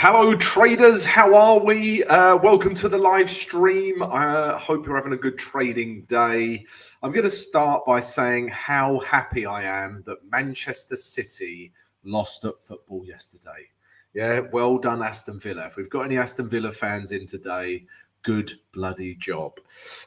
Hello traders, how are we? Welcome to the live stream. I hope you're having a good trading day. I'm going to start by saying how happy I am that Manchester City lost at football yesterday. Yeah, well done Aston Villa. If we've got any Aston Villa fans in today, good bloody job.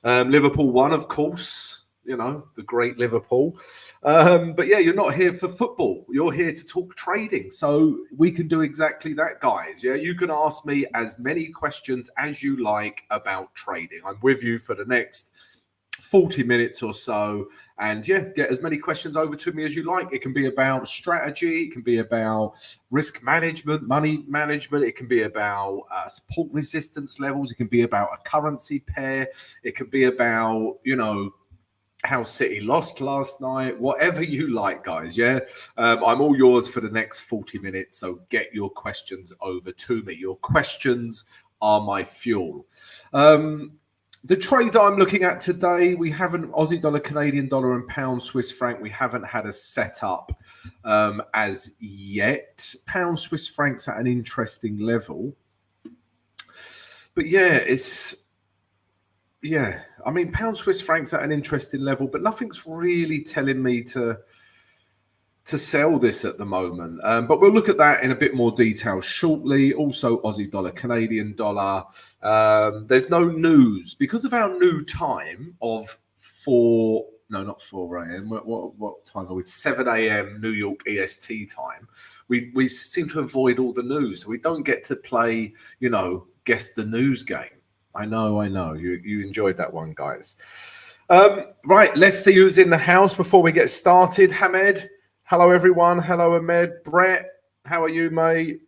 Liverpool won, of course. You know, the great Liverpool. But yeah, you're not here for football. You're here to talk trading. So we can do exactly that, guys. Yeah, you can ask me as many questions as you like about trading. I'm with you for the next 40 minutes or so. And yeah, get as many questions over to me as you like. It can be about strategy. It can be about risk management, money management. It can be about support resistance levels. It can be about a currency pair. It can be about, you know, how City lost last night, whatever you like, guys. Yeah, I'm all yours for the next 40 minutes. So get your questions over to me. Your questions are my fuel. The trade I'm looking at today, we haven't Aussie dollar, Canadian dollar, and pound Swiss franc. We haven't had a setup as yet. Pound Swiss franc's at an interesting level, but yeah, I mean, pound Swiss franc's at an interesting level, but nothing's really telling me to sell this at the moment. But we'll look at that in a bit more detail shortly. Also, Aussie dollar, Canadian dollar. There's no news because of our new time of not 4 a.m. What time are we? 7 a.m. New York EST time. We seem to avoid all the news, so we don't get to play, you know, guess the news game. I know. You enjoyed that one, guys. Right, let's see who's in the house before we get started. Hamed, hello, everyone. Hello, Ahmed. Brett, how are you, mate?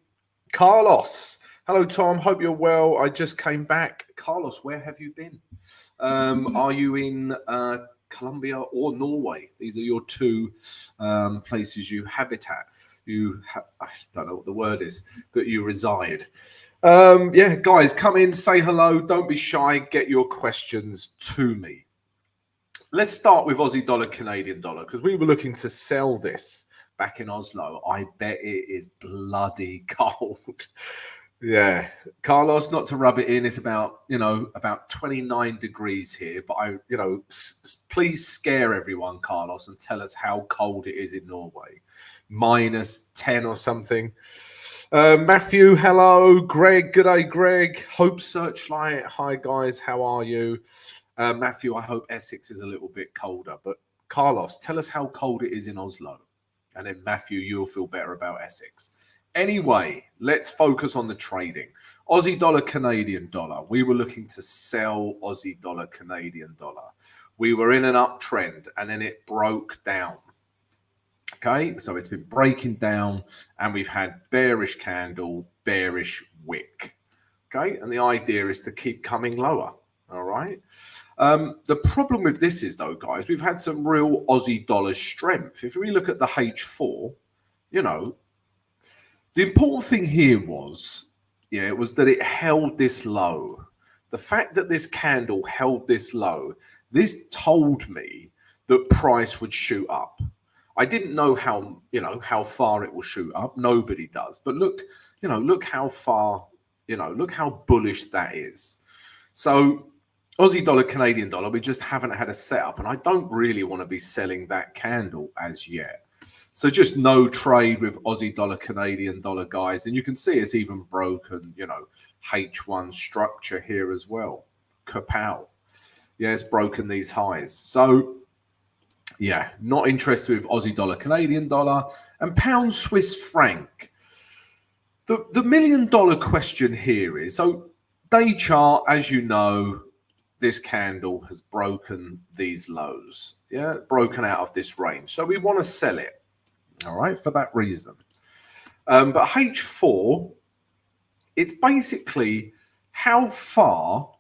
Carlos, hello, Tom. Hope you're well. I just came back. Carlos, where have you been? Are you in Colombia or Norway? These are your two places you habitat. I don't know what the word is, that you reside. Yeah, guys, come in, say hello. Don't be shy. Get your questions to me. Let's start with Aussie dollar, Canadian dollar, because we were looking to sell this back in Oslo. I bet it is bloody cold. Yeah, Carlos, not to rub it in, it's about 29 degrees here. But please scare everyone, Carlos, and tell us how cold it is in Norway. -10 or something. Matthew, hello. Greg, good day, Greg. Hope Searchlight, hi guys, how are you? Matthew, I hope Essex is a little bit colder. But Carlos, tell us how cold it is in Oslo. And then Matthew, you'll feel better about Essex. Anyway, let's focus on the trading. Aussie dollar, Canadian dollar. We were looking to sell Aussie dollar, Canadian dollar. We were in an uptrend and then it broke down. Okay, so it's been breaking down and we've had bearish candle, bearish wick. Okay, and the idea is to keep coming lower. All right. The problem with this is, though, guys, we've had some real Aussie dollar strength. If we look at the H4, you know, the important thing here was that it held this low. The fact that this candle held this low, this told me that price would shoot up. I didn't know how far it will shoot up. Nobody does. But look how far, look how bullish that is. So Aussie dollar, Canadian dollar, we just haven't had a setup. And I don't really want to be selling that candle as yet. So just no trade with Aussie dollar, Canadian dollar, guys. And you can see it's even broken, H1 structure here as well. Kapow. Yeah, it's broken these highs. So yeah, not interested with Aussie dollar, Canadian dollar, and pound Swiss franc. The $1 million question here is, so day chart, as you know, this candle has broken these lows, broken out of this range. So we want to sell it, all right, for that reason. But H4, it's basically how far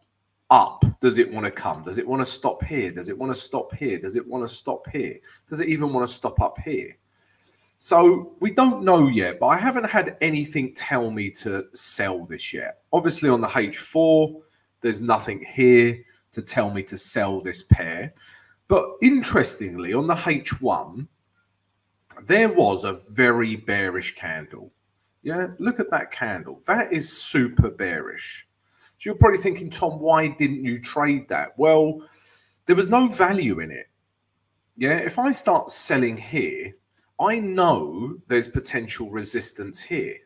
up does it want to come? Does it want to stop here? Does it want to stop here? Does it want to stop here? Does it even want to stop up here? So we don't know yet, but I haven't had anything tell me to sell this yet. Obviously on the H4, there's nothing here to tell me to sell this pair. But interestingly, on the H1, there was a very bearish candle. Yeah, look at that candle. That is super bearish. So you're probably thinking, Tom, why didn't you trade that? Well, there was no value in it. Yeah, if I start selling here, I know there's potential resistance here.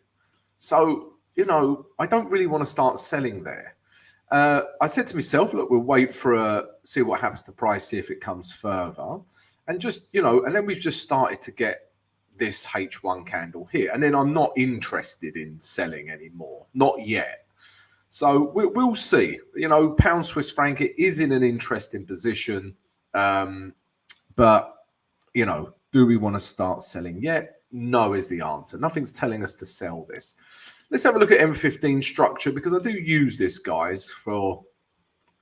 So, you know, I don't really want to start selling there. I said to myself, look, we'll wait for see what happens to price, see if it comes further. And just, you know, and then we've just started to get this H1 candle here. And then I'm not interested in selling anymore. Not yet. So we'll see. You know, pound Swiss franc, it is in an interesting position. But, you know, do we want to start selling yet? No is the answer. Nothing's telling us to sell this. Let's have a look at M15 structure, because I do use this, guys, for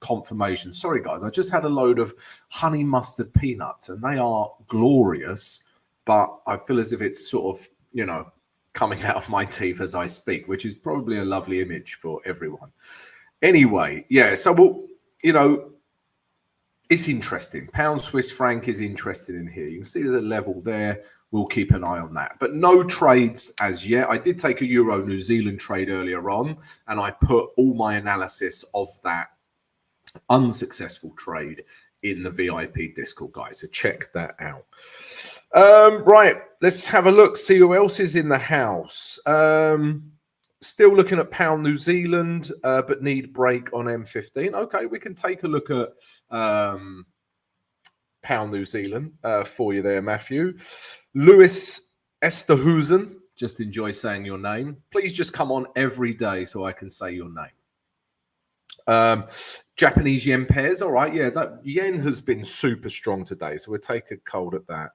confirmation. Sorry, guys, I just had a load of honey mustard peanuts, and they are glorious, but I feel as if it's sort of, you know, coming out of my teeth as I speak, which is probably a lovely image for everyone. Anyway, yeah, so we'll, you know, it's interesting. Pound Swiss franc is interested in here. You can see there's a level there. We'll keep an eye on that. But no trades as yet. I did take a Euro New Zealand trade earlier on, and I put all my analysis of that unsuccessful trade in the VIP Discord, guys. So check that out. Right, let's have a look, see who else is in the house. Still looking at pound New Zealand, but need break on M15. Okay, we can take a look at pound New Zealand for you there, Matthew. Lewis Esterhusen, just enjoy saying your name. Please just come on every day so I can say your name. Japanese yen pairs. All right, yeah, that yen has been super strong today, so we'll take a cold at that.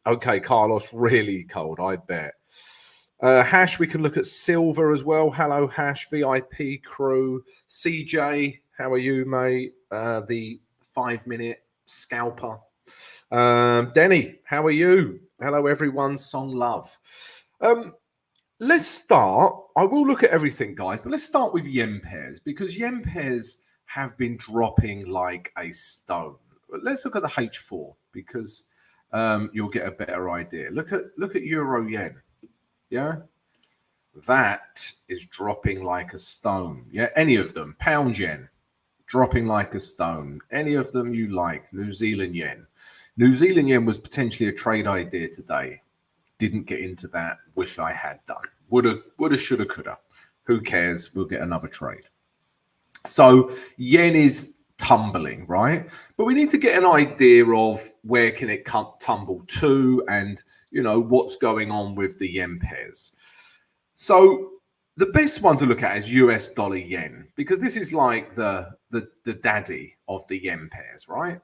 Okay, Carlos, really cold, I bet. Hash, we can look at silver as well. Hello, Hash, VIP crew. CJ, how are you, mate? The 5-minute scalper. Denny, how are you? Hello, everyone. Song love. Let's start. I will look at everything, guys, but let's start with yen pairs, because yen pairs have been dropping like a stone. Let's look at the H4, because you'll get a better idea. Look at euro yen. Yeah, that is dropping like a stone. Yeah, any of them. Pound yen dropping like a stone. Any of them you like. New Zealand yen. New Zealand yen was potentially a trade idea today. Didn't get into that. Wish I had done. Woulda, shoulda, coulda. Who cares? We'll get another trade. So yen is tumbling, right? But we need to get an idea of where can it tumble to, and you know what's going on with the yen pairs. So the best one to look at is US dollar yen, because this is like the daddy of the yen pairs, right?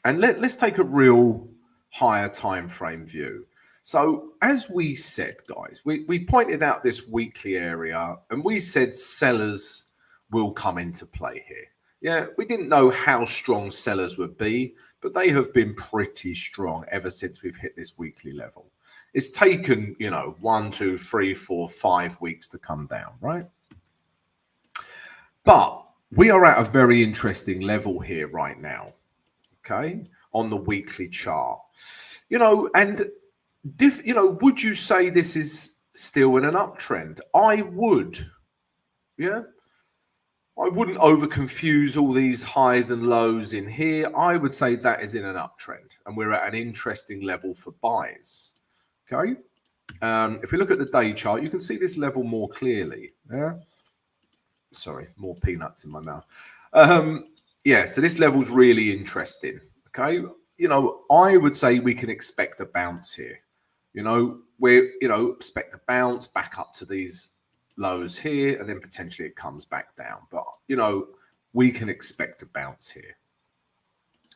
And let's take a real higher time frame view. So as we said, guys, we pointed out this weekly area, and we said sellers will come into play here. Yeah, we didn't know how strong sellers would be, but they have been pretty strong ever since we've hit this weekly level. It's taken, you know, 1, 2, 3, 4, 5 weeks to come down, right? But we are at a very interesting level here right now, okay, on the weekly chart. You know, and you know, would you say this is still in an uptrend? I would. Yeah. I wouldn't over confuse all these highs and lows in here. I would say that is in an uptrend, and we're at an interesting level for buys. Okay. If we look at the day chart, you can see this level more clearly. Yeah. Sorry, more peanuts in my mouth. Yeah, so this level's really interesting. Okay. You know, I would say we can expect a bounce here. You know, expect a bounce back up to these lows here, and then potentially it comes back down. But, you know, we can expect a bounce here.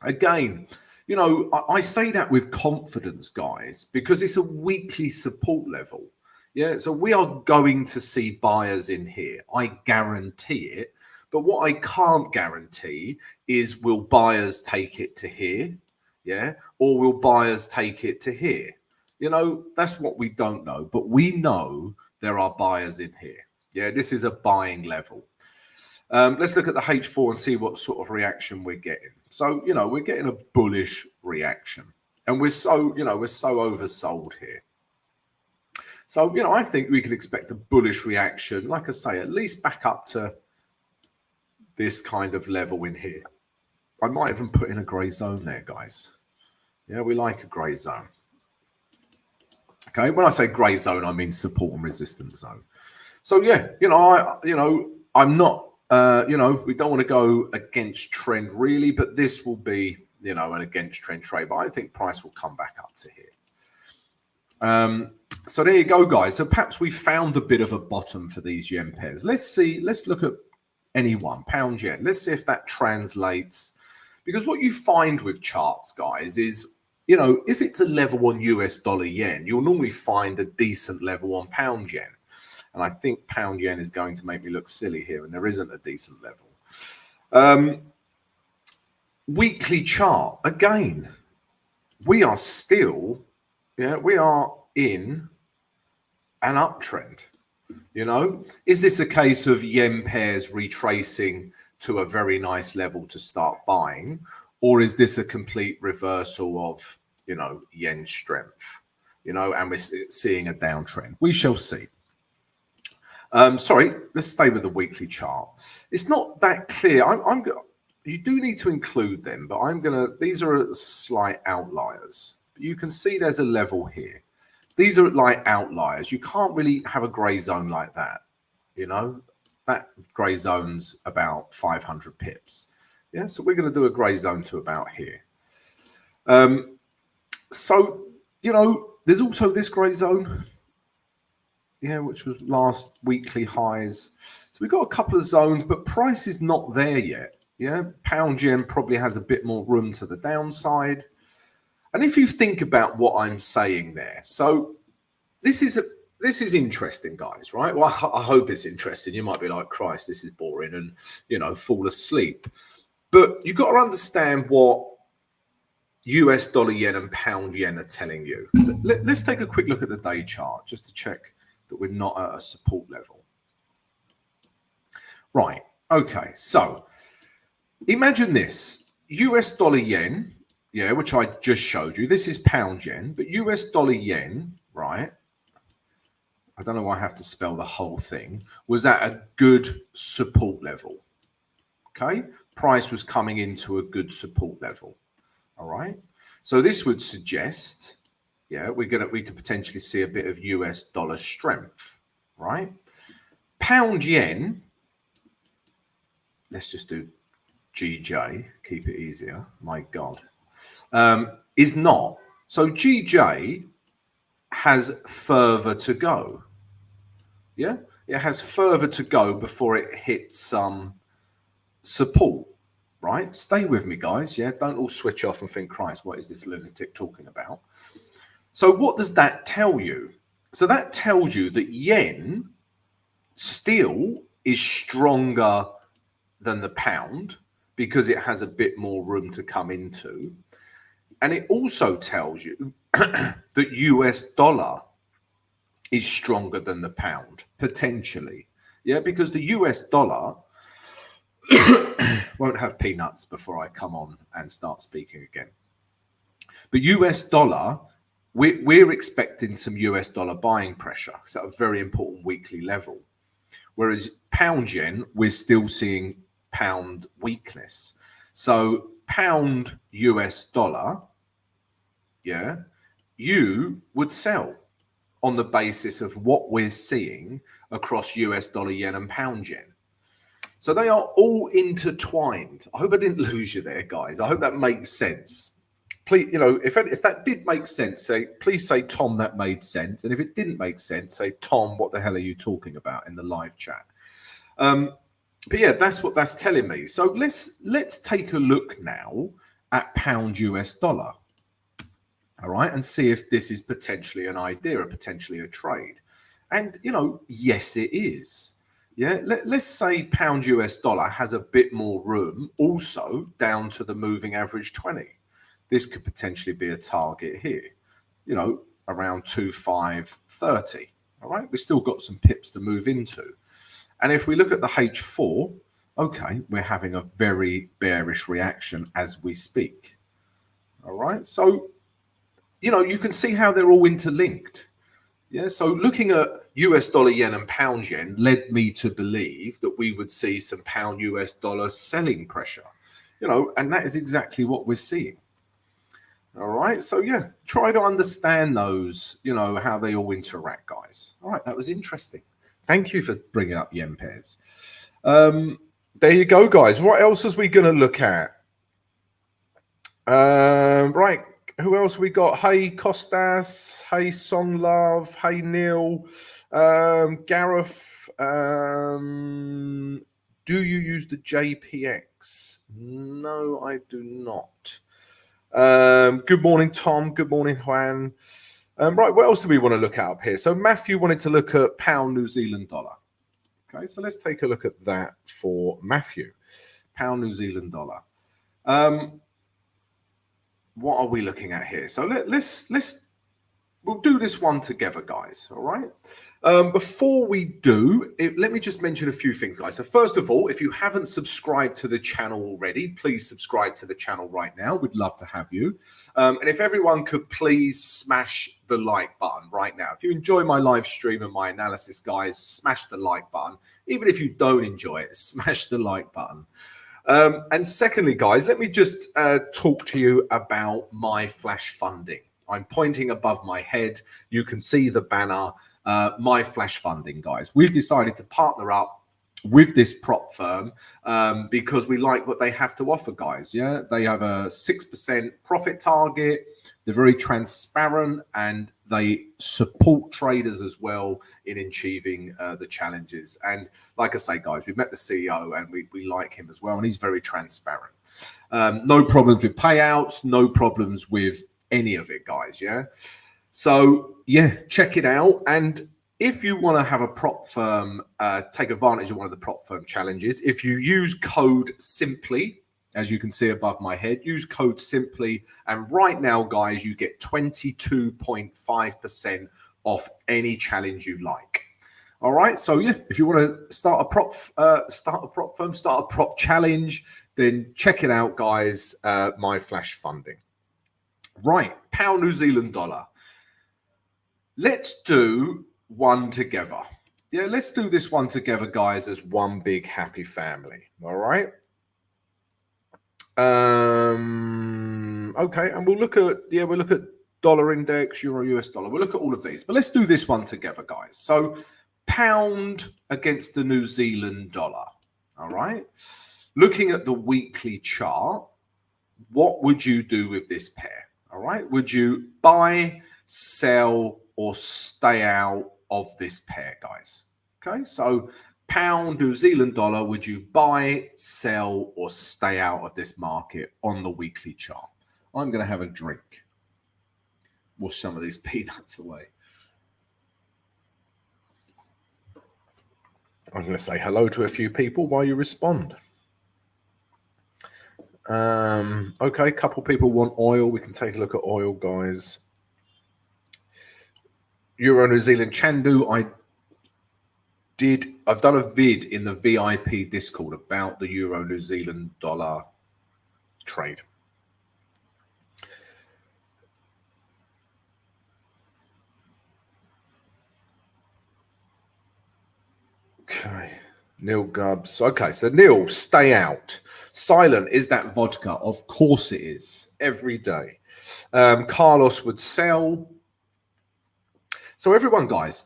Again, you know, I say that with confidence, guys, because it's a weekly support level. Yeah, so we are going to see buyers in here. I guarantee it. But what I can't guarantee is, will buyers take it to here? Yeah, or will buyers take it to here? You know, that's what we don't know. But we know there are buyers in here. Yeah, this is a buying level. Let's look at the H4 and see what sort of reaction we're getting. So, you know, we're getting a bullish reaction. And we're so oversold here. So, you know, I think we can expect a bullish reaction, like I say, at least back up to this kind of level in here. I might even put in a grey zone there, guys. Yeah, we like a grey zone. Okay, when I say grey zone, I mean support and resistance zone. So yeah, you know, I'm not, you know, we don't want to go against trend really, but this will be, you know, an against trend trade. But I think price will come back up to here. So there you go, guys. So perhaps we found a bit of a bottom for these yen pairs. Let's see. Let's look at any one, pound yen. Let's see if that translates. Because what you find with charts, guys, is, you know, if it's a level on US dollar yen, you'll normally find a decent level on pound yen. And I think pound yen is going to make me look silly here, and there isn't a decent level. Weekly chart, again, we are still, yeah, we are in an uptrend. You know, is this a case of yen pairs retracing to a very nice level to start buying, or is this a complete reversal of, you know, yen strength, you know, and we're seeing a downtrend? We shall see. Sorry, let's stay with the weekly chart. It's not that clear. You do need to include them, but these are slight outliers. You can see there's a level here. These are like outliers. You can't really have a grey zone like that. You know, that grey zone's about 500 pips. Yeah, so we're going to do a grey zone to about here. So, you know, there's also this grey zone. Yeah, which was last weekly highs. So we've got a couple of zones, but price is not there yet. Yeah, pound yen probably has a bit more room to the downside. And if you think about what I'm saying there, so this is interesting, guys, right? Well, I hope it's interesting. You might be like, Christ, this is boring, and, you know, fall asleep. But you've got to understand what US dollar yen and pound yen are telling you. Let's take a quick look at the day chart just to check that we're not at a support level. Right, okay, so imagine this, US dollar yen, yeah, which I just showed you. This is pound yen, but US dollar yen, right? I don't know why I have to spell the whole thing, was at a good support level. Okay, price was coming into a good support level. All right, so this would suggest, yeah, we could potentially see a bit of US dollar strength, right? Pound yen, let's just do GJ, keep it easier, my God, is not. So GJ has further to go. Yeah, it has further to go before it hits some support, right? Stay with me, guys. Yeah, don't all switch off and think, Christ, what is this lunatic talking about? So what does that tell you? So that tells you that yen still is stronger than the pound because it has a bit more room to come into. And it also tells you that US dollar is stronger than the pound, potentially. Yeah, because the US dollar won't have peanuts before I come on and start speaking again. But US dollar, we're expecting some US dollar buying pressure. It's at a very important weekly level. Whereas pound yen, we're still seeing pound weakness. So pound US dollar, yeah, you would sell on the basis of what we're seeing across US dollar yen and pound yen. So they are all intertwined. I hope I didn't lose you there, guys. I hope that makes sense. Please, you know, if that did make sense, please say, Tom, that made sense. And if it didn't make sense, say, Tom, what the hell are you talking about in the live chat? But yeah, that's what that's telling me. So let's take a look now at pound US dollar. All right, and see if this is potentially an idea or potentially a trade. And, you know, yes, it is. Yeah, let's say pound US dollar has a bit more room also down to the moving average 20. This could potentially be a target here, you know, around 2,530. All right, we've still got some pips to move into. And if we look at the H4, okay, we're having a very bearish reaction as we speak. All right, so, you know, you can see how they're all interlinked. Yeah, so looking at US dollar yen and pound yen led me to believe that we would see some pound US dollar selling pressure, and that is exactly what we're seeing. All right, so yeah, try to understand those, how they all interact, guys. All right, that was interesting. Thank you for bringing up yen pairs. There you go, guys. What else is we going to look at? Right, who else we got? Hey Costas, hey Song Love, hey Neil, Gareth. Do you use the JPX? No, I do not. Good morning, Tom. Good morning, Juan. Right, what else do we want to look at up here? So Matthew wanted to look at pound New Zealand dollar. Okay, so let's take a look at that for Matthew. Pound New Zealand dollar. What are we looking at here? So we'll do this one together, guys. All right. Before we do, let me just mention a few things, guys. So first of all, if you haven't subscribed to the channel already, please subscribe to the channel right now. We'd love to have you. And if everyone could please smash the like button right now. If you enjoy my live stream and my analysis, guys, smash the like button. Even if you don't enjoy it, smash the like button. And secondly, guys, let me just talk to you about MyFlashFunding. I'm pointing above my head. You can see the banner, MyFlashFunding, guys. We've decided to partner up with this prop firm because we like what they have to offer, guys. Yeah, they have a 6% profit target. They're very transparent and they support traders as well in achieving the challenges. And like I say, guys, we've met the CEO and we like him as well. And he's very transparent. No problems with payouts, no problems with any of it, guys. Yeah. So, yeah, check it out. And if you want to have a prop firm, take advantage of one of the prop firm challenges, if you use code SIMPLY, as you can see above my head, use code SIMPLY. And right now, guys, you get 22.5% off any challenge you like. All right. So, yeah, if you want to start a prop firm, start a prop challenge, then check it out, guys. MyFlashFunding. Right. Pound New Zealand dollar. Let's do one together. Yeah, let's do this one together, guys, as one big happy family. All right. Okay, and we'll look at dollar index, euro, US dollar. We'll look at all of these, but let's do this one together, guys. So pound against the New Zealand dollar. All right. Looking at the weekly chart, what would you do with this pair? All right. Would you buy, sell, or stay out of this pair, guys? Okay, so pound, New Zealand dollar, would you buy, sell, or stay out of this market on the weekly chart? I'm going to have a drink. Wash some of these peanuts away. I'm going to say hello to a few people while you respond. Okay, a couple people want oil. We can take a look at oil, guys. Euro New Zealand Chandu, I've done a vid in the VIP Discord about the Euro New Zealand dollar trade. Okay, Neil Gubbs. Okay, so Neil, stay out. Silent, is that vodka? Of course it is. Every day. Carlos would sell. So everyone, guys,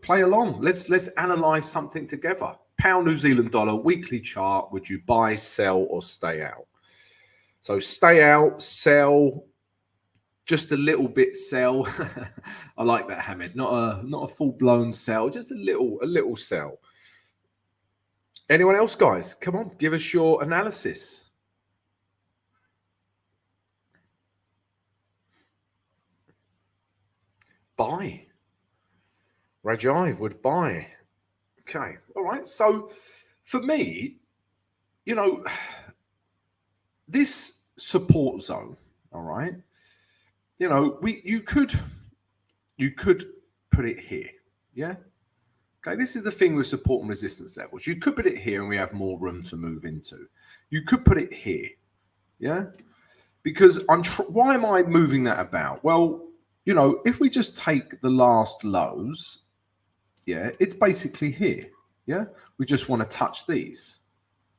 play along. Let's analyze something together. Pound New Zealand dollar weekly chart. Would you buy, sell, or stay out? So stay out, sell, just a little bit sell. I like that, Hamid. Not a full blown sell, just a little sell. Anyone else, guys? Come on, give us your analysis. Buy. Rajiv would buy. Okay. All right. So for me, this support zone, all right, you could put it here. Yeah. Okay. This is the thing with support and resistance levels. You could put it here and we have more room to move into. You could put it here. Yeah. Because why am I moving that about? Well, you know, if we just take the last lows, yeah, it's basically here. Yeah, we just want to touch these,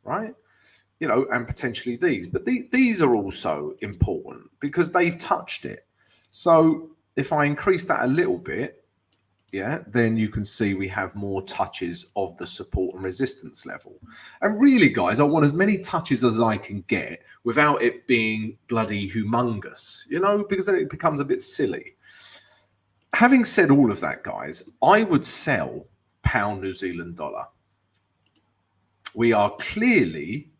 right? You know, and potentially these, but these are also important because they've touched it. So if I increase that a little bit, yeah, then you can see we have more touches of the support and resistance level. And really, guys, I want as many touches as I can get without it being bloody humongous, you know, because then it becomes a bit silly. Having said all of that, guys, I would sell pound New Zealand dollar. We are clearly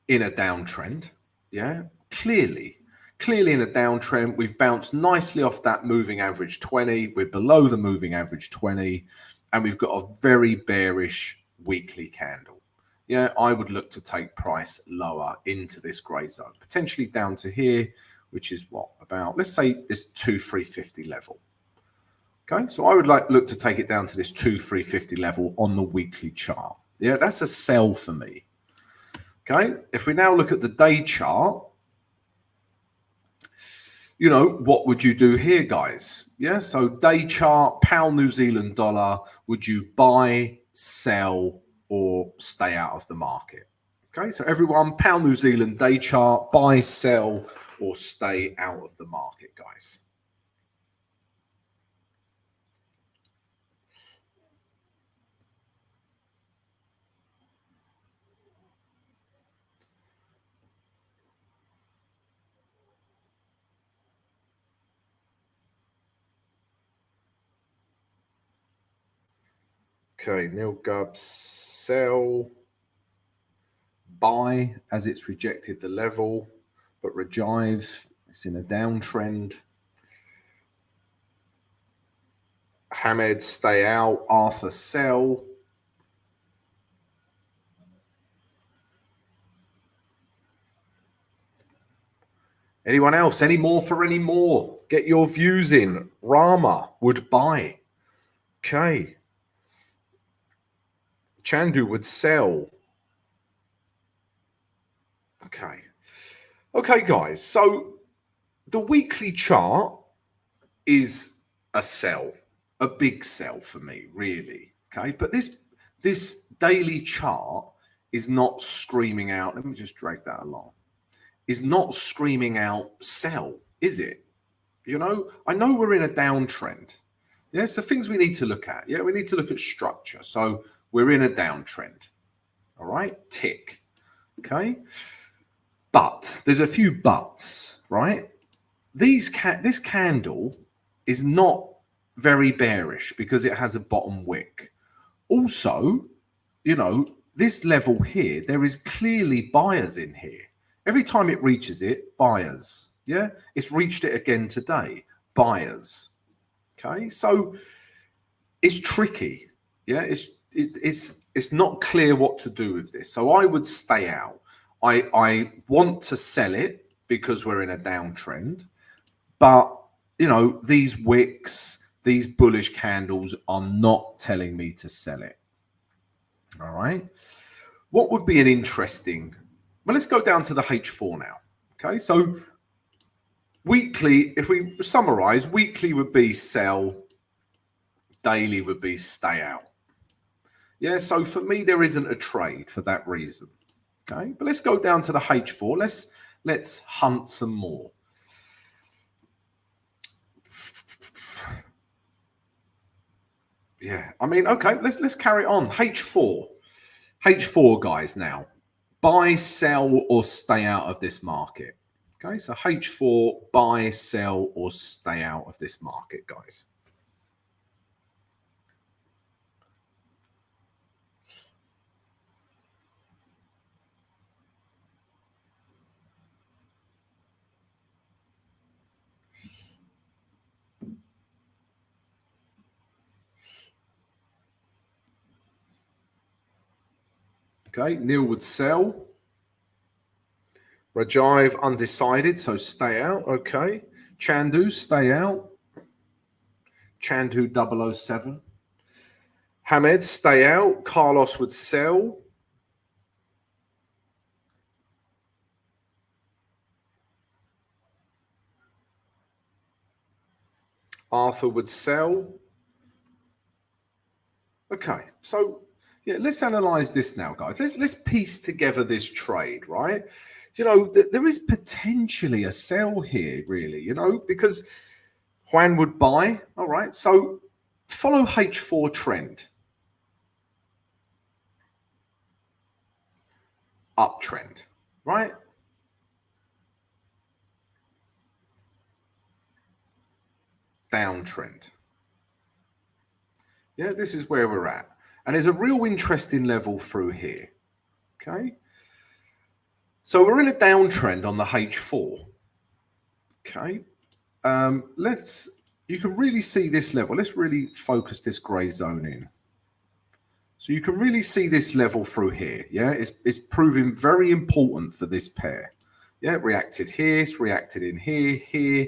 in a downtrend. Yeah, clearly in a downtrend. We've bounced nicely off that moving average 20. We're below the moving average 20, and we've got a very bearish weekly candle. Yeah, I would look to take price lower into this grey zone, potentially down to here, which is what, about, let's say this 2,350 level. Okay, so I would look to take it down to this 2,350 level on the weekly chart. Yeah, that's a sell for me. Okay, if we now look at the day chart, you know, what would you do here, guys? Yeah, so day chart, pound New Zealand dollar, would you buy, sell, or stay out of the market? Okay, so everyone, pound New Zealand day chart, buy, sell, or stay out of the market, guys. Okay, Neil Gubbs, sell, buy as it's rejected the level, but Rajiv, it's in a downtrend. Hamed, stay out. Arthur, sell. Anyone else? Any more for any more? Get your views in. Rama would buy. Okay. Chandu would sell. Okay. Okay, guys. So the weekly chart is a sell, a big sell for me, really. Okay. But this daily chart is not screaming out. Let me just drag that along. Is not screaming out sell, is it? You know, I know we're in a downtrend. Yeah, so things we need to look at. Yeah, we need to look at structure. So we're in a downtrend. All right, tick. Okay. But there's a few buts, right? This candle is not very bearish because it has a bottom wick. Also, you know, this level here, there is clearly buyers in here. Every time it reaches it, buyers. Yeah, it's reached it again today, buyers. Okay, so it's tricky. Yeah, it's not clear what to do with this. So I would stay out. I want to sell it because we're in a downtrend, but you know, these wicks, these bullish candles are not telling me to sell it. All right. What would be an interesting? Well, let's go down to the H4 now. Okay, so weekly, if we summarize, weekly would be sell, daily would be stay out. Yeah, so for me, there isn't a trade for that reason. Okay, but let's go down to the H4. Let's hunt some more. Yeah, I mean, okay, let's carry on. H4, guys. Now, buy, sell, or stay out of this market. Okay, so H4, buy, sell, or stay out of this market, guys. Okay, Neil would sell. Rajiv, undecided, so stay out. Okay. Chandu, stay out. Chandu 007. Hamed, stay out. Carlos would sell. Arthur would sell. Okay, so yeah, let's analyze this now, guys. Let's piece together this trade, right? You know, there is potentially a sell here, really, you know, because Juan would buy. All right, so follow H4 trend. Uptrend, right? Downtrend. Yeah, this is where we're at. And there's a real interesting level through here. Okay. So we're in a downtrend on the H4. Okay. You can really see this level. Let's really focus this gray zone in. So you can really see this level through here. Yeah, it's proving very important for this pair. Yeah, it reacted here, it's reacted in here,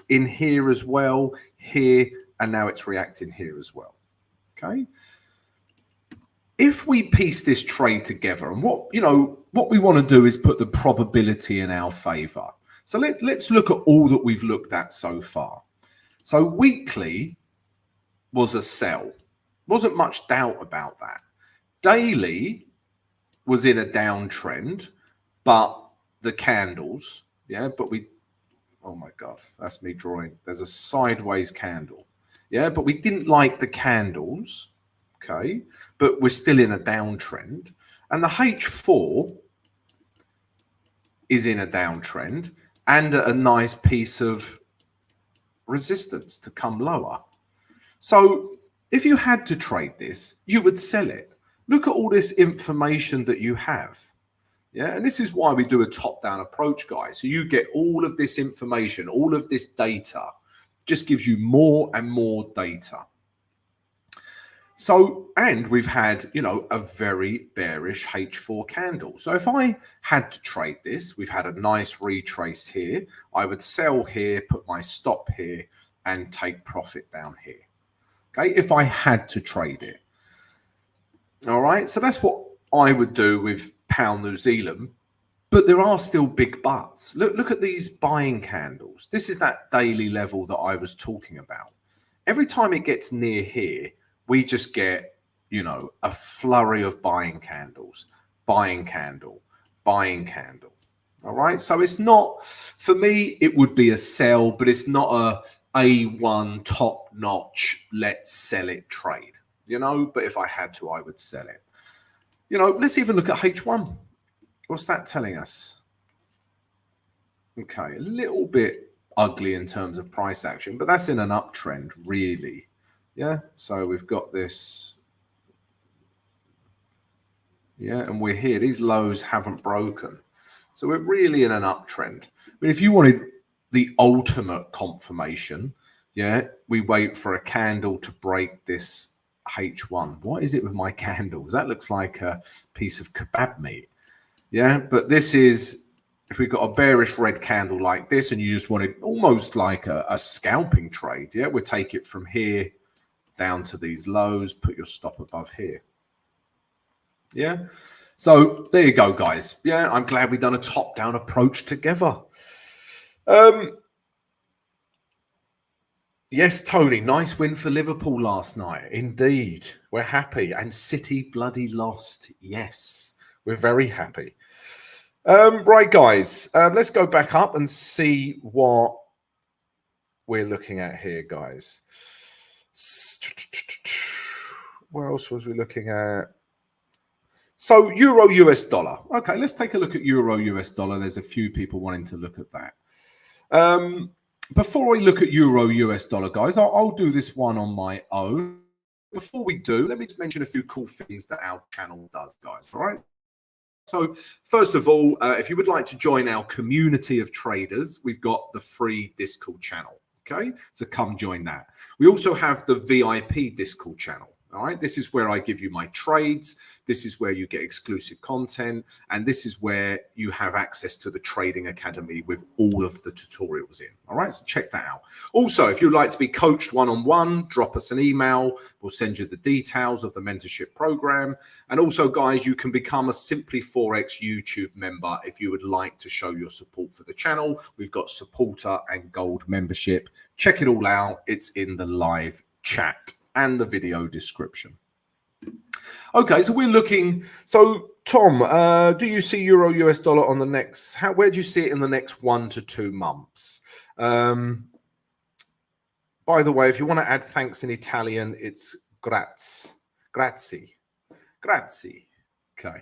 in here as well, here, and now it's reacting here as well. Okay. If we piece this trade together, and what we want to do is put the probability in our favor. So let's look at all that we've looked at so far. So weekly was a sell. Wasn't much doubt about that. Daily was in a downtrend, but the candles, yeah, but oh my God, that's me drawing. There's a sideways candle. Yeah, but we didn't like the candles. Okay, but we're still in a downtrend. And the H4 is in a downtrend and a nice piece of resistance to come lower. So if you had to trade this, you would sell it. Look at all this information that you have. Yeah, and this is why we do a top-down approach, guys. So you get all of this information, all of this data, just gives you more and more data. So, and we've had, you know, a very bearish H4 candle. So if I had to trade this, we've had a nice retrace here. I would sell here, put my stop here, and take profit down here. Okay, if I had to trade it. All right, so that's what I would do with pound New Zealand. But there are still big buts. Look at these buying candles. This is that daily level that I was talking about. Every time it gets near here, we just get, you know, a flurry of buying candles, buying candle, buying candle. All right. So it's not, for me, it would be a sell, but it's not a A1 top notch, let's sell it trade, you know, but if I had to, I would sell it. You know, let's even look at H1. What's that telling us? Okay, a little bit ugly in terms of price action, but that's in an uptrend, really. Yeah, so we've got this. Yeah, and we're here. These lows haven't broken. So we're really in an uptrend. I mean, if you wanted the ultimate confirmation, yeah, we wait for a candle to break this H1. What is it with my candles? That looks like a piece of kebab meat. Yeah, but this is, if we've got a bearish red candle like this and you just wanted almost like a scalping trade, yeah, we'll take it from here down to these lows, put your stop above here. Yeah, so there you go, guys. Yeah, I'm glad we've done a top-down approach together. Yes, Tony, nice win for Liverpool last night. Indeed, we're happy. And City bloody lost. Yes, we're very happy. Right, guys, let's go back up and see what we're looking at here, guys. What else was we looking at? So Euro US dollar. Okay, let's take a look at Euro US dollar. There's a few people wanting to look at that. Before we look at Euro US dollar, guys, I'll do this one on my own. Before we do, let me just mention a few cool things that our channel does, guys. All right. So first of all, if you would like to join our community of traders, we've got the free Discord channel. Okay, so come join that. We also have the VIP Discord channel. All right, this is where I give you my trades. This is where you get exclusive content. And this is where you have access to the Trading Academy with all of the tutorials in. All right, so check that out. Also, if you'd like to be coached one-on-one, drop us an email. We'll send you the details of the mentorship program. And also, guys, you can become a Simply Forex YouTube member if you would like to show your support for the channel. We've got supporter and gold membership. Check it all out. It's in the live chat and the video description. Okay, so we're looking. So Tom, do you see euro US dollar on the next? Where do you see it in the next 1 to 2 months? By the way, if you want to add thanks in Italian, it's grazie, grazie, grazie. Okay.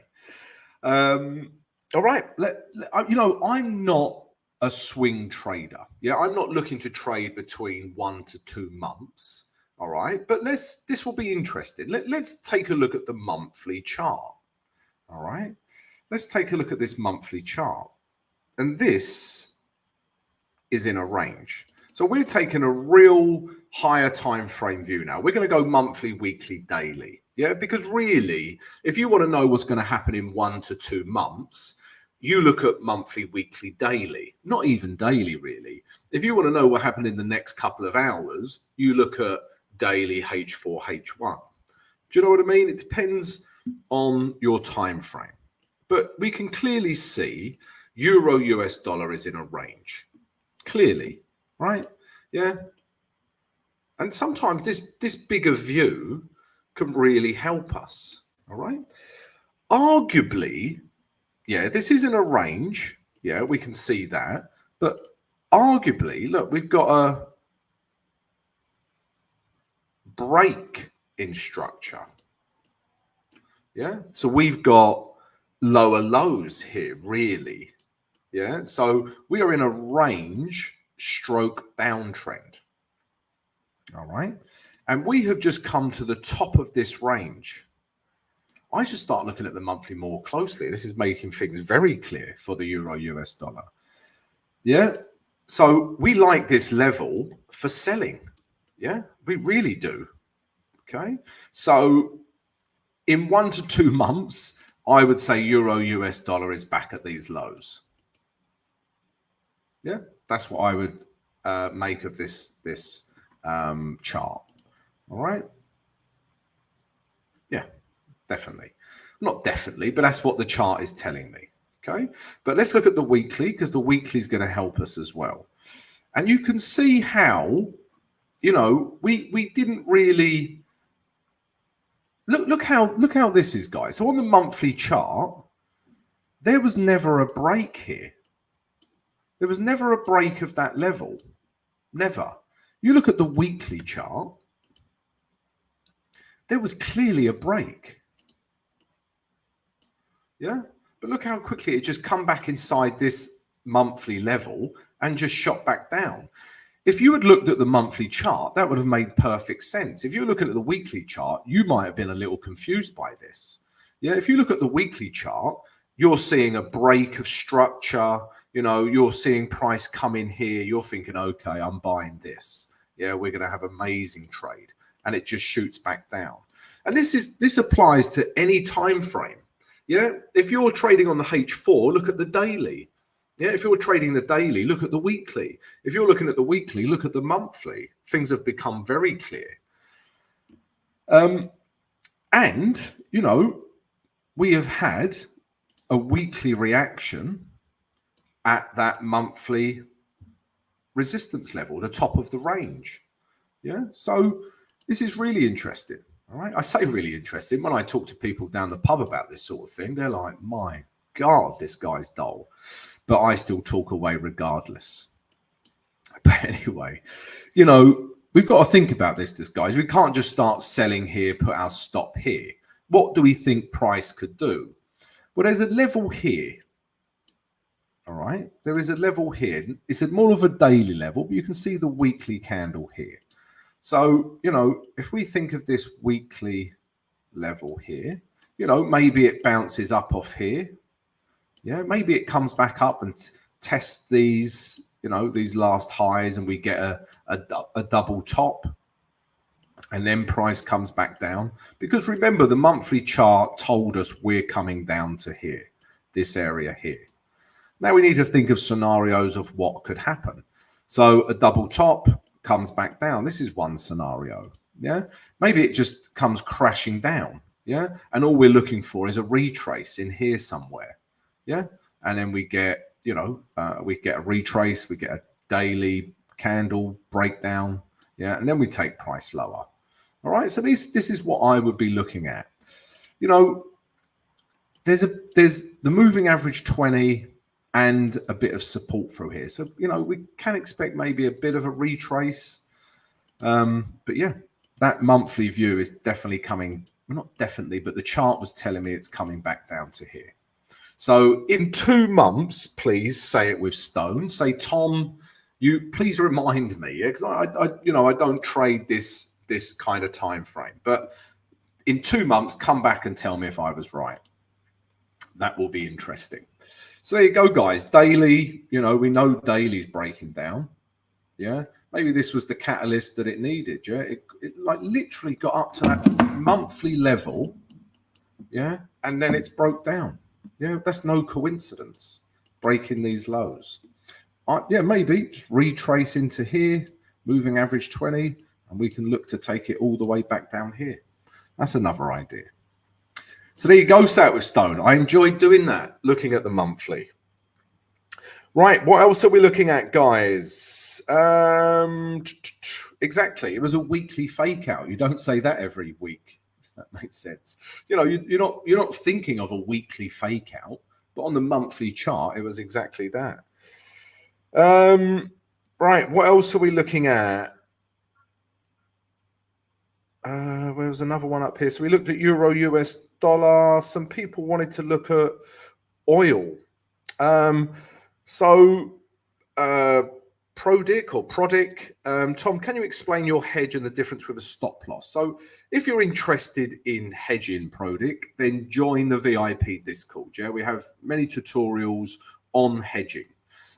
All right. You know, I'm not a swing trader. Yeah, I'm not looking to trade between 1 to 2 months. All right, but this will be interesting. Let's take a look at the monthly chart. All right, let's take a look at this monthly chart. And this is in a range. So we're taking a real higher time frame view now. We're going to go monthly, weekly, daily. Yeah, because really, if you want to know what's going to happen in 1 to 2 months, you look at monthly, weekly, daily, not even daily, really. If you want to know what happened in the next couple of hours, you look at daily H4, H1. Do you know what I mean? It depends on your time frame. But we can clearly see euro US dollar is in a range. Clearly, right? Yeah. And sometimes this bigger view can really help us. All right. Arguably, yeah, this is in a range. Yeah, we can see that. But arguably, look, we've got a break in structure. Yeah, so we've got lower lows here, really. Yeah, so we are in a range stroke downtrend. All right, and we have just come to the top of this range. I should start looking at the monthly more closely. This is making things very clear for the euro US dollar. Yeah, so we like this level for selling. Yeah, we really do. Okay, so in 1 to 2 months, I would say euro US dollar is back at these lows. Yeah, that's what I would make of this chart. All right. Yeah, definitely. Not definitely, but that's what the chart is telling me. Okay, but let's look at the weekly, because the weekly is going to help us as well. And you can see how, you know, we didn't really look how this is, guys. So on the monthly chart, there was never a break here. There was never a break of that level. Never. You look at the weekly chart, there was clearly a break. Yeah, but look how quickly it just come back inside this monthly level and just shot back down. If you had looked at the monthly chart, that would have made perfect sense. If you're looking at the weekly chart, you might have been a little confused by this. Yeah, if you look at the weekly chart, you're seeing a break of structure. You know, you're seeing price come in here. You're thinking, okay, I'm buying this. Yeah, we're going to have amazing trade. And it just shoots back down. And this applies to any time frame. Yeah, if you're trading on the H4, look at the daily. Yeah, if you're trading the daily, look at the weekly. If you're looking at the weekly, look at the monthly. Things have become very clear. And, you know, we have had a weekly reaction at that monthly resistance level, the top of the range. Yeah, so this is really interesting. All right, I say really interesting. When I talk to people down the pub about this sort of thing, they're like, my God, this guy's dull. But I still talk away regardless. But anyway, you know, we've got to think about this, guys. We can't just start selling here, put our stop here. What do we think price could do? Well, there's a level here. All right, there is a level here. It's more of a daily level, but you can see the weekly candle here. So, you know, if we think of this weekly level here, you know, maybe it bounces up off here. Yeah, maybe it comes back up and tests these, you know, these last highs and we get a double top. and then price comes back down. Because remember, the monthly chart told us we're coming down to here, this area here. Now we need to think of scenarios of what could happen. So a double top comes back down. This is one scenario. Yeah, maybe it just comes crashing down. Yeah, and all we're looking for is a retrace in here somewhere. Yeah, and then we get, we get a retrace, we get a daily candle breakdown. Yeah, and then we take price lower. All right, so this is what I would be looking at. There's the moving average 20 and a bit of support through here. So, we can expect maybe a bit of a retrace. But yeah, that monthly view is definitely coming, well, not definitely, but the chart was telling me it's coming back down to here. So in 2 months, please say it with Stone. Say, Tom, you please remind me, because I don't trade this kind of time frame. But in 2 months, come back and tell me if I was right. That will be interesting. So there you go, guys. Daily, we know daily's breaking down. Yeah, maybe this was the catalyst that it needed. Yeah, it like literally got up to that monthly level. Yeah, and then it's broke down. Yeah, that's no coincidence. Breaking these lows. Yeah, maybe just retrace into here, moving average 20, and we can look to take it all the way back down here. That's another idea. So there you go, Sat with Stone. I enjoyed doing that, looking at the monthly. Right, what else are we looking at, guys? Exactly, it was a weekly fake out. You don't say that every week, if that makes sense. You're not thinking of a weekly fake out, but on the monthly chart, it was exactly that. Right, what else are we looking at? There was another one up here. So we looked at euro, US dollar. Some people wanted to look at oil. Prodic. Tom, can you explain your hedge and the difference with a stop loss? So if you're interested in hedging Prodic, then join the VIP Discord. Yeah, we have many tutorials on hedging.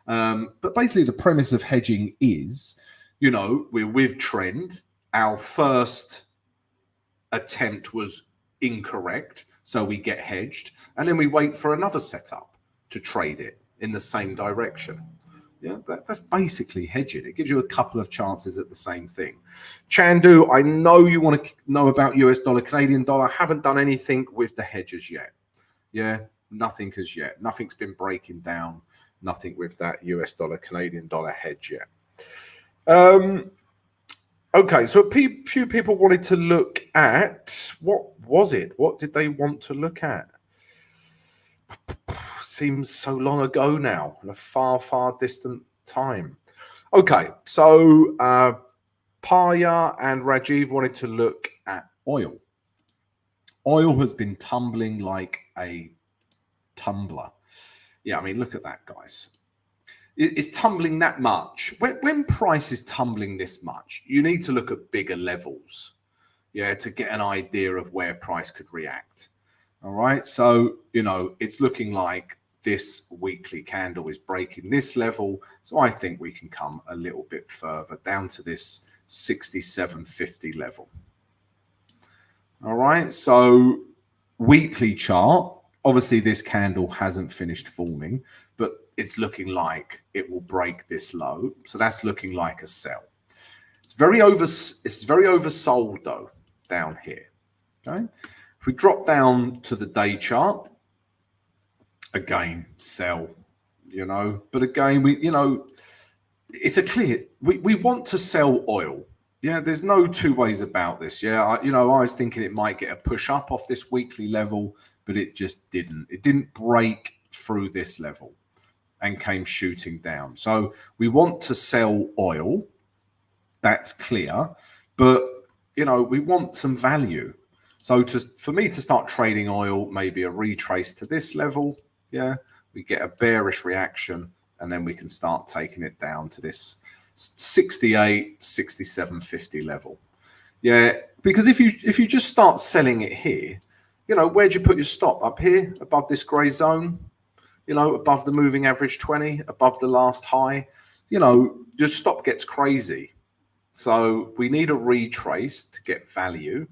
But basically the premise of hedging is, we're with trend. Our first attempt was incorrect, so we get hedged, and then we wait for another setup to trade it in the same direction. Yeah, that's basically hedging. It gives you a couple of chances at the same thing. Chandu, I know you want to know about US dollar, Canadian dollar. Haven't done anything with the hedges yet. Yeah, nothing as yet. Nothing's been breaking down. Nothing with that US dollar, Canadian dollar hedge yet. Okay, so a few people wanted to look at, what was it? What did they want to look at? Seems so long ago now, in a far, far distant time. Okay, so Paya and Rajiv wanted to look at oil. Oil has been tumbling like a tumbler. Yeah, I mean, look at that, guys. It's tumbling that much. When price is tumbling this much, you need to look at bigger levels, yeah, to get an idea of where price could react. All right, so it's looking like this weekly candle is breaking this level, so I think we can come a little bit further down to this 67.50 level. All right, so weekly chart. Obviously, this candle hasn't finished forming, but it's looking like it will break this low. So that's looking like a sell. It's very oversold though down here. Okay. If we drop down to the day chart, again, sell, but again, it's a clear, we want to sell oil. Yeah, there's no two ways about this. Yeah, I was thinking it might get a push up off this weekly level, but it just didn't. It didn't break through this level and came shooting down. So we want to sell oil. That's clear. But, we want some value. So for me to start trading oil, maybe a retrace to this level. Yeah, we get a bearish reaction, and then we can start taking it down to this 68, 67.50 level. Yeah, because if you just start selling it here, where'd you put your stop? Up here, above this gray zone, above the moving average 20, above the last high, your stop gets crazy. So we need a retrace to get value.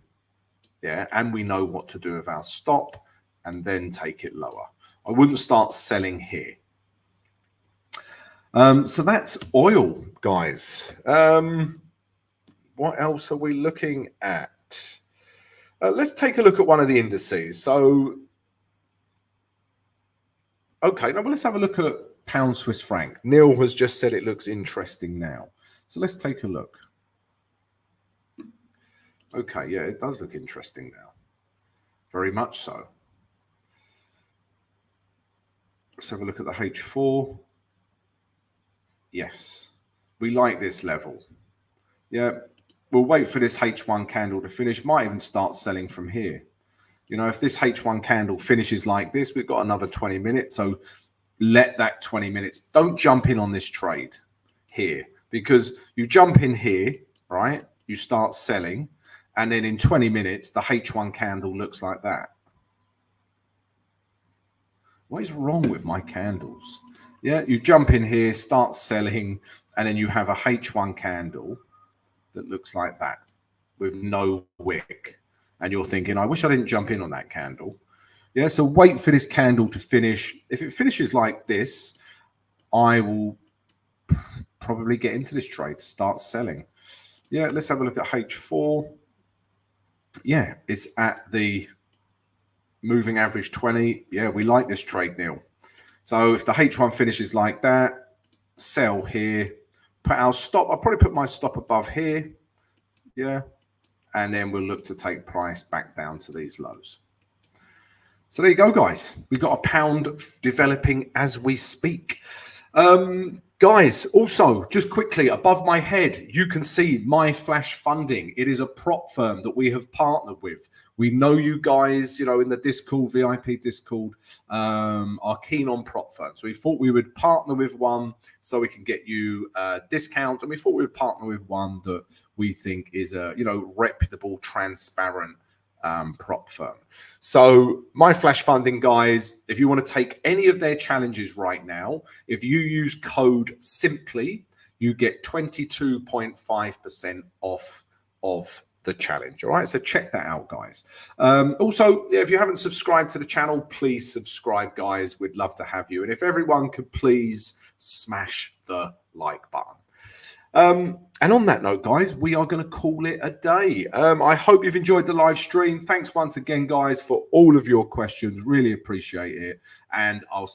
Yeah, and we know what to do with our stop and then take it lower. I wouldn't start selling here. So that's oil, guys. What else are we looking at? Let's take a look at one of the indices. So, okay, now let's have a look at pound Swiss franc. Neil has just said it looks interesting now. So let's take a look. Okay, yeah, it does look interesting now. Very much so. Let's have a look at the H4. Yes, we like this level. Yeah, we'll wait for this H1 candle to finish. Might even start selling from here. You know, if this H1 candle finishes like this, we've got another 20 minutes. So let that 20 minutes, don't jump in on this trade here, because you jump in here, right? You start selling, and then in 20 minutes, the H1 candle looks like that. What is wrong with my candles? Yeah, you jump in here, start selling, and then you have a H1 candle that looks like that with no wick. And you're thinking, I wish I didn't jump in on that candle. Yeah, so wait for this candle to finish. If it finishes like this, I will probably get into this trade, start selling. Yeah, let's have a look at H4. Yeah, it's at the moving average 20. Yeah, we like this trade, Neil. So if the H1 finishes like that, sell here, put our stop. I'll probably put my stop above here. Yeah. And then we'll look to take price back down to these lows. So there you go, guys. We've got a pound developing as we speak. Guys, also, just quickly, above my head, you can see MyFlashFunding. It is a prop firm that we have partnered with. We know you guys, you know, in the Discord, VIP Discord, are keen on prop firms. So we thought we would partner with one so we can get you a discount. And we thought we would partner with one that we think is a, you know, reputable, transparent prop firm. So MyFlashFunding, guys, if you want to take any of their challenges right now, if you use code SIMPLY, you get 22.5% off of the challenge. All right, so check that out, guys. Also, if you haven't subscribed to the channel, please subscribe, guys. We'd love to have you. And if everyone could please smash the like button. And on that note, guys, we are going to call it a day. I hope you've enjoyed the live stream. Thanks once again, guys, for all of your questions. Really appreciate it. And I'll